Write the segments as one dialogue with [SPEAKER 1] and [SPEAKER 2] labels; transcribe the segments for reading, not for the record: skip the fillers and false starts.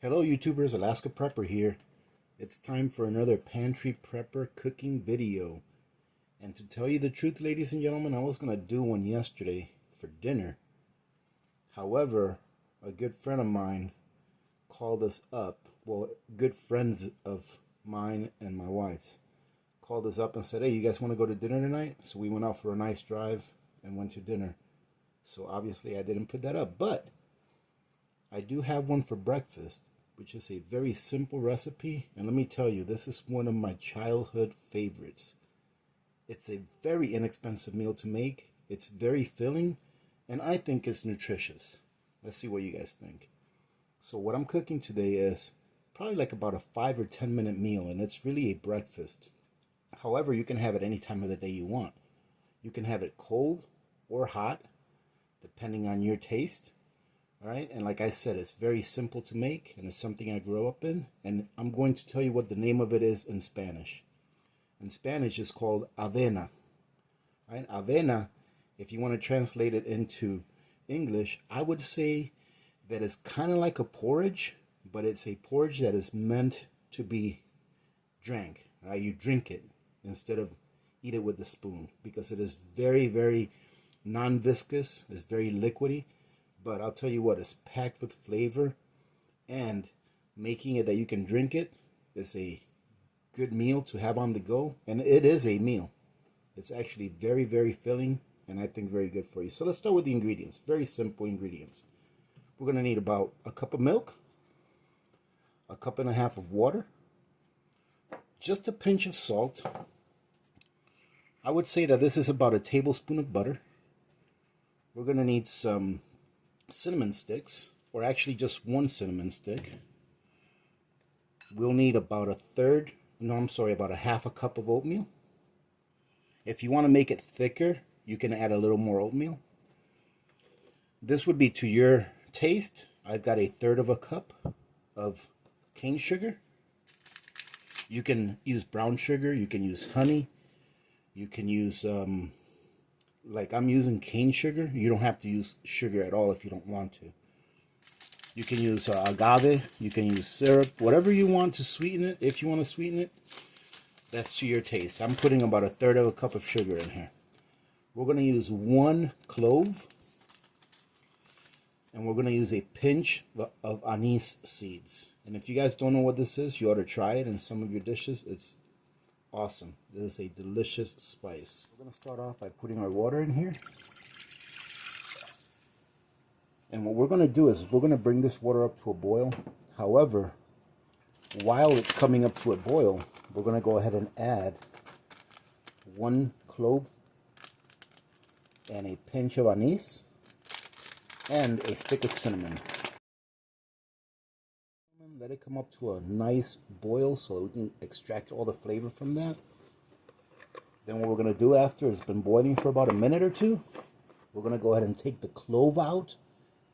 [SPEAKER 1] Hello YouTubers, Alaska Prepper here. It's time for another Pantry Prepper cooking video. And to tell you the truth, ladies and gentlemen, I was going to do one yesterday for dinner. However, a good friend of mine called us up. Well, good friends of mine and my wife's called us up and said, hey, you guys want to go to dinner tonight? So we went out for a nice drive and went to dinner. So obviously I didn't put that up, but I do have one for breakfast, which is a very simple recipe. And let me tell you, this is one of my childhood favorites. It's a very inexpensive meal to make. It's very filling, and I think it's nutritious. Let's see what you guys think. So what I'm cooking today is probably like about a 5 or 10 minute meal, and it's really a breakfast. However, you can have it any time of the day you want. You can have it cold or hot, depending on your taste. All right, and like I said, it's very simple to make, and it's something I grew up in, and I'm going to tell you what the name of it is in Spanish. In Spanish, it's called avena. Right? Avena, if you want to translate it into English, I would say that it's kind of like a porridge, but it's a porridge that is meant to be drank. Right? You drink it instead of eat it with the spoon, because it is very, very non-viscous. It's very liquidy. But I'll tell you what, it's packed with flavor, and making it that you can drink it is a good meal to have on the go. And it is a meal. It's actually very, very filling, and I think very good for you. So let's start with the ingredients. Very simple ingredients. We're going to need about a cup of milk, a cup and a half of water, just a pinch of salt. I would say that this is about a tablespoon of butter. We're going to need some cinnamon sticks, or actually just one cinnamon stick. We'll need about about a half a cup of oatmeal. If you want to make it thicker, you can add a little more oatmeal. This would be to your taste. I've got a third of a cup of cane sugar. You can use brown sugar, you can use honey, you can use like I'm using cane sugar. You don't have to use sugar at all if you don't want to. You can use agave, you can use syrup, whatever you want to sweeten it. If you want to sweeten it, that's to your taste. I'm putting about a third of a cup of sugar in here. We're going to use one clove, and we're going to use a pinch of anise seeds. And if you guys don't know what this is, you ought to try it in some of your dishes. It's awesome. This is a delicious spice. We're going to start off by putting our water in here. And what we're going to do is we're going to bring this water up to a boil. However, while it's coming up to a boil, we're going to go ahead and add one clove and a pinch of anise and a stick of cinnamon. Let it come up to a nice boil so we can extract all the flavor from that. Then what we're going to do after it's been boiling for about a minute or two, we're going to go ahead and take the clove out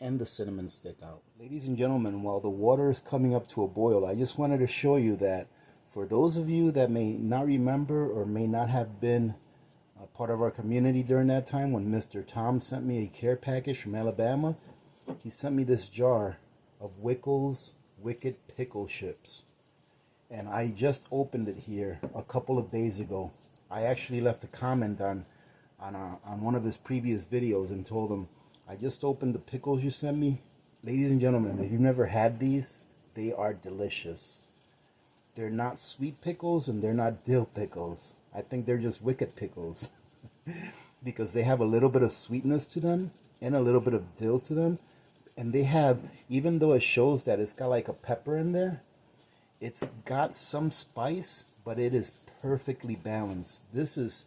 [SPEAKER 1] and the cinnamon stick out. Ladies and gentlemen, while the water is coming up to a boil, I just wanted to show you that for those of you that may not remember or may not have been a part of our community during that time when Mr. Tom sent me a care package from Alabama, he sent me this jar of Wickles Wicked Pickle Chips, and I just opened it here a couple of days ago. I actually left a comment on one of his previous videos and told him, I just opened the pickles you sent me. Ladies and gentlemen, if you've never had these, they are delicious. They're not sweet pickles and they're not dill pickles. I think they're just wicked pickles because they have a little bit of sweetness to them and a little bit of dill to them. And they have, even though it shows that it's got like a pepper in there, it's got some spice, but it is perfectly balanced. This is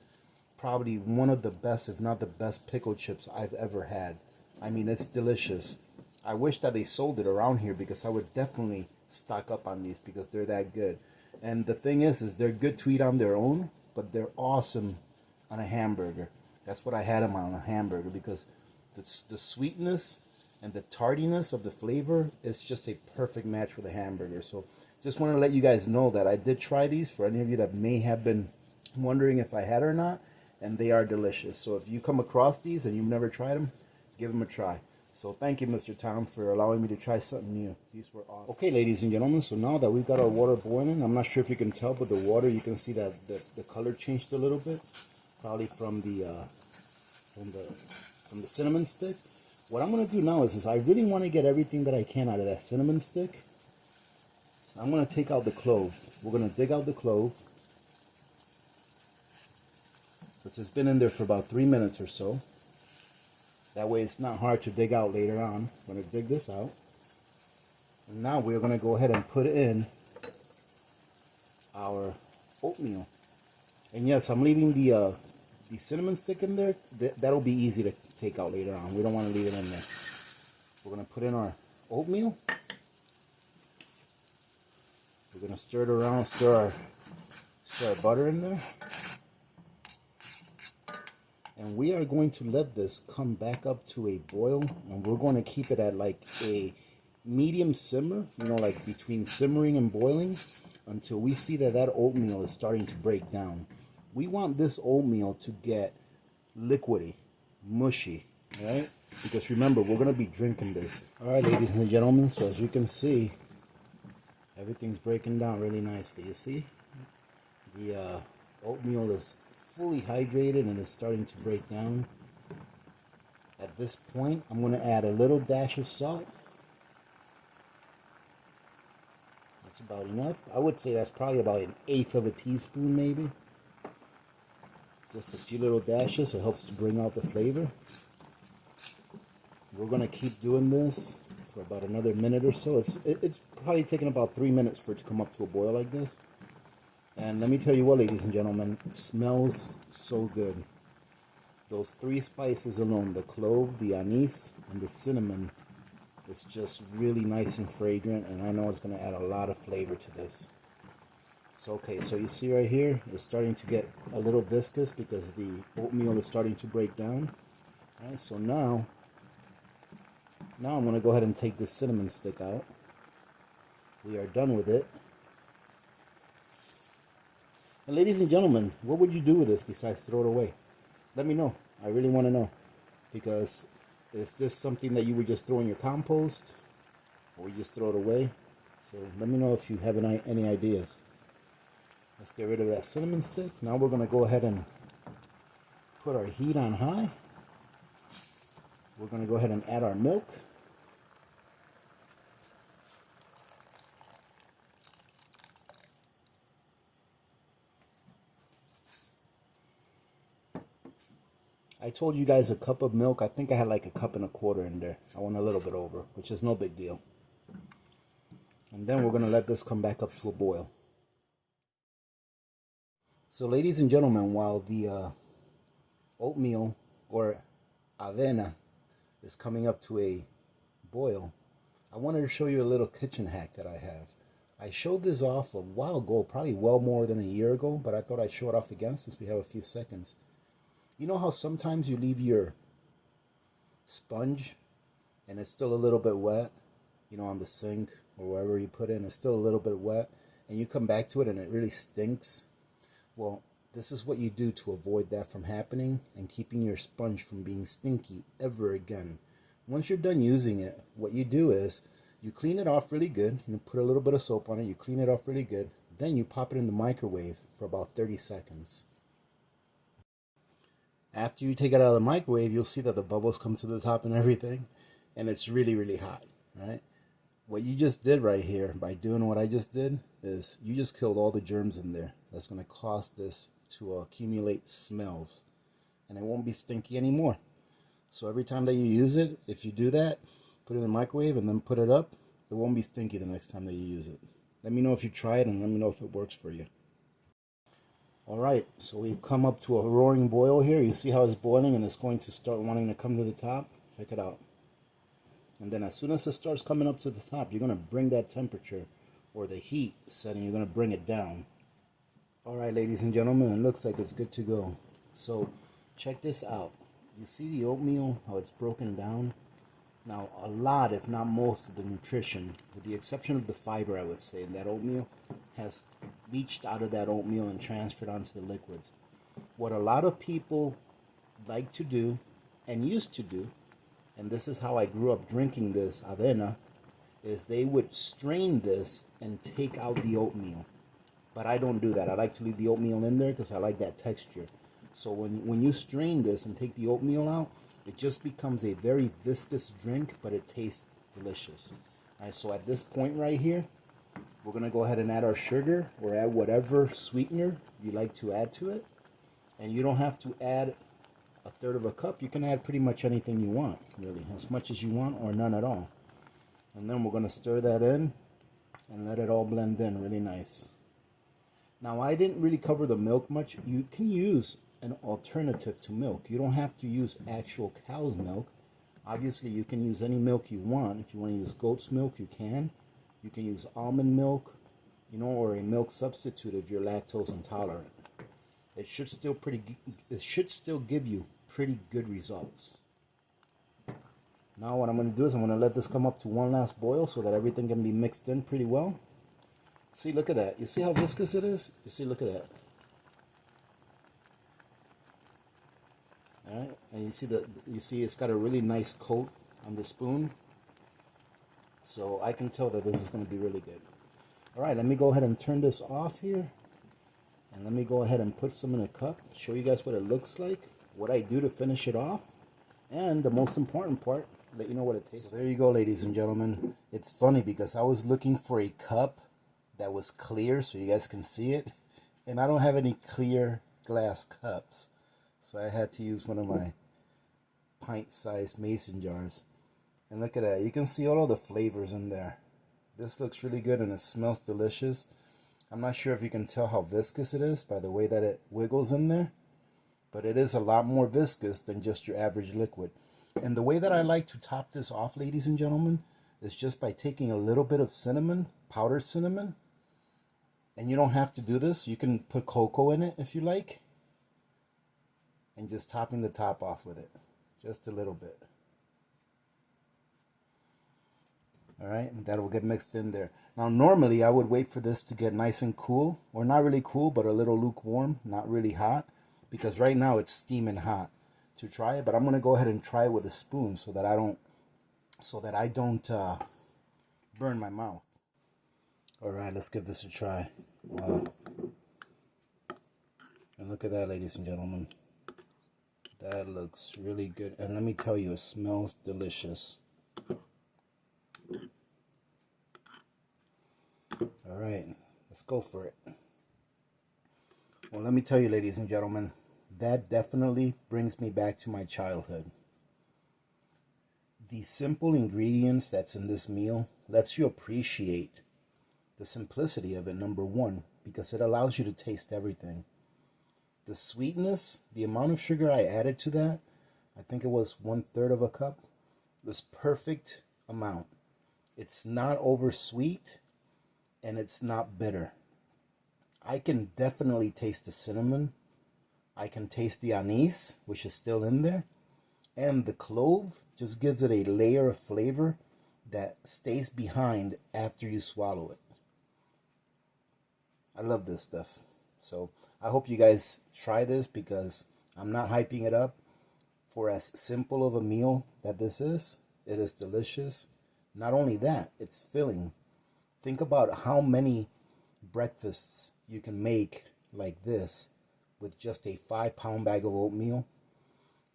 [SPEAKER 1] probably one of the best, if not the best, pickle chips I've ever had. I mean, it's delicious. I wish that they sold it around here because I would definitely stock up on these because they're that good. And the thing is they're good to eat on their own, but they're awesome on a hamburger. That's what I had them on a hamburger, because the sweetness and the tardiness of the flavor is just a perfect match with a hamburger. So just want to let you guys know that I did try these for any of you that may have been wondering if I had or not, and they are delicious. So if you come across these and you've never tried them, give them a try. So thank you, Mr. Tom, for allowing me to try something new. These were awesome. Okay, ladies and gentlemen, so now that we've got our water boiling, I'm not sure if you can tell, but the water, you can see that the color changed a little bit, probably from the cinnamon stick. What I'm going to do now is I really want to get everything that I can out of that cinnamon stick. So I'm going to take out the clove. We're going to dig out the clove. It's been in there for about 3 minutes or so. That way it's not hard to dig out later on. I'm going to dig this out. And now we're going to go ahead and put in our oatmeal. And yes, I'm leaving the cinnamon stick in there. That'll be easy to take out later on. We don't want to leave it in there. We're going to put in our oatmeal. We're going to stir it around, stir our butter in there. And we are going to let this come back up to a boil, and we're going to keep it at like a medium simmer, you know, like between simmering and boiling, until we see that that oatmeal is starting to break down. We want this oatmeal to get liquidy, mushy, right? Because remember, we're going to be drinking this. All right, ladies and gentlemen, so as you can see, everything's breaking down really nicely. You see? The oatmeal is fully hydrated and it's starting to break down. At this point, I'm going to add a little dash of salt. That's about enough. I would say that's probably about 1/8 of a teaspoon maybe. Just a few little dashes. It helps to bring out the flavor. We're going to keep doing this for about another minute or so. It's probably taking about 3 minutes for it to come up to a boil like this. And let me tell you what, ladies and gentlemen, it smells so good. Those 3 spices alone, the clove, the anise, and the cinnamon, it's just really nice and fragrant, and I know it's going to add a lot of flavor to this. So, okay, so you see right here, it's starting to get a little viscous because the oatmeal is starting to break down. All right, so now I'm going to go ahead and take this cinnamon stick out. We are done with it. And ladies and gentlemen, what would you do with this besides throw it away? Let me know. I really want to know. Because is this something that you would just throw in your compost? Or you just throw it away? So let me know if you have any ideas. Let's get rid of that cinnamon stick. Now we're going to go ahead and put our heat on high. We're going to go ahead and add our milk. I told you guys a cup of milk. I think I had like 1.25 cups in there. I went a little bit over, which is no big deal. And then we're going to let this come back up to a boil. So ladies and gentlemen, while the oatmeal or avena is coming up to a boil, I wanted to show you a little kitchen hack that I have. I showed this off a while ago, probably well more than a year ago, but I thought I'd show it off again since we have a few seconds. You know how sometimes you leave your sponge and it's still a little bit wet, you know, on the sink or wherever you put it, and it's still a little bit wet, and you come back to it and it really stinks? Well, this is what you do to avoid that from happening and keeping your sponge from being stinky ever again. Once you're done using it, what you do is you clean it off really good. You put a little bit of soap on it, you clean it off really good, then you pop it in the microwave for about 30 seconds. After you take it out of the microwave, you'll see that the bubbles come to the top and everything, and it's really, really hot, right? What you just did right here, by doing what I just did, is you just killed all the germs in there. That's going to cause this to accumulate smells, and it won't be stinky anymore. So every time that you use it, if you do that, put it in the microwave and then put it up, it won't be stinky the next time that you use it. Let me know if you try it and let me know if it works for you. Alright, so we've come up to a roaring boil here. You see how it's boiling and it's going to start wanting to come to the top? Check it out. And then as soon as it starts coming up to the top, you're going to bring that temperature or the heat setting, you're going to bring it down. Alright, ladies and gentlemen, it looks like it's good to go. So check this out. You see the oatmeal, how it's broken down? Now, a lot, if not most, of the nutrition, with the exception of the fiber, I would say, in that oatmeal, has leached out of that oatmeal and transferred onto the liquids. What a lot of people like to do, and used to do, and this is how I grew up drinking this avena, is they would strain this and take out the oatmeal. But I don't do that. I like to leave the oatmeal in there because I like that texture. So when you strain this and take the oatmeal out, it just becomes a very viscous drink, but it tastes delicious. All right, so at this point right here, we're going to go ahead and add our sugar or add whatever sweetener you like to add to it. And you don't have to add a third of a cup. You can add pretty much anything you want, really, as much as you want or none at all. And then we're going to stir that in and let it all blend in really nice. Now, I didn't really cover the milk much. You can use an alternative to milk. You don't have to use actual cow's milk. Obviously, you can use any milk you want. If you want to use goat's milk, you can. You can use almond milk, you know, or a milk substitute if you're lactose intolerant. It should still give you pretty good results. Now what I'm going to do is I'm going to let this come up to one last boil so that everything can be mixed in pretty well. See, look at that. You see how viscous it is? You see, look at that. All right, and you see it's got a really nice coat on the spoon. So I can tell that this is going to be really good. All right, let me go ahead and turn this off here. And let me go ahead and put some in a cup, show you guys what it looks like, what I do to finish it off, and the most important part, let you know what it tastes like. So there you go, ladies and gentlemen. It's funny because I was looking for a cup that was clear so you guys can see it, and I don't have any clear glass cups. So I had to use one of my pint-sized mason jars. And look at that. You can see all of the flavors in there. This looks really good and it smells delicious. I'm not sure if you can tell how viscous it is by the way that it wiggles in there. But it is a lot more viscous than just your average liquid. And the way that I like to top this off, ladies and gentlemen, is just by taking a little bit of cinnamon, powdered cinnamon. And you don't have to do this. You can put cocoa in it if you like. And just topping the top off with it. Just a little bit. Alright, and that will get mixed in there. Now normally I would wait for this to get nice and cool. Or not really cool, but a little lukewarm. Not really hot. Because right now it's steaming hot to try it. But I'm going to go ahead and try it with a spoon so that I don't burn my mouth. Alright, let's give this a try. Wow. And look at that, ladies and gentlemen. That looks really good. And let me tell you, it smells delicious. Alright, let's go for it. Well, let me tell you, ladies and gentlemen, that definitely brings me back to my childhood. The simple ingredients that's in this meal lets you appreciate the simplicity of it, number one, because it allows you to taste everything. The sweetness, the amount of sugar I added to that, I think it was 1/3 of a cup, was perfect amount. It's not over sweet and it's not bitter. I can definitely taste the cinnamon. I can taste the anise, which is still in there. And the clove just gives it a layer of flavor that stays behind after you swallow it. I love this stuff. So I hope you guys try this because I'm not hyping it up. For as simple of a meal that this is, it is delicious. Not only that, it's filling. Think about how many breakfasts you can make like this with just a 5-pound bag of oatmeal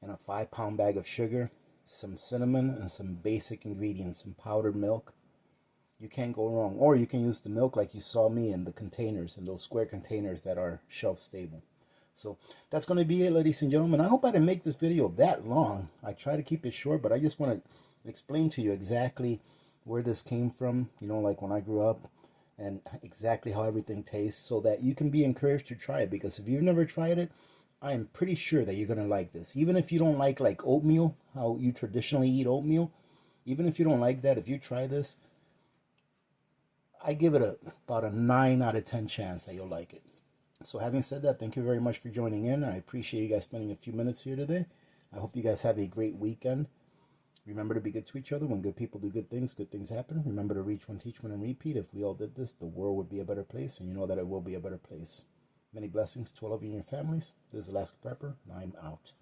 [SPEAKER 1] and a 5-pound bag of sugar, some cinnamon, and some basic ingredients, some powdered milk. You can't go wrong. Or you can use the milk like you saw me in the containers, in those square containers that are shelf stable. So that's going to be it, ladies and gentlemen. I hope I didn't make this video that long. I try to keep it short, but I just want to explain to you exactly where this came from, you know, like when I grew up, and exactly how everything tastes, so that you can be encouraged to try it. Because if you've never tried it, I am pretty sure that you're going to like this. Even if you don't like oatmeal, how you traditionally eat oatmeal, even if you don't like that, if you try this, I give it about a 9 out of 10 chance that you'll like it. So having said that, thank you very much for joining in. I appreciate you guys spending a few minutes here today. I hope you guys have a great weekend. Remember to be good to each other. When good people do good things happen. Remember to reach one, teach one, and repeat. If we all did this, the world would be a better place, and you know that it will be a better place. Many blessings to all of you and your families. This is Alaska Prepper, and I'm out.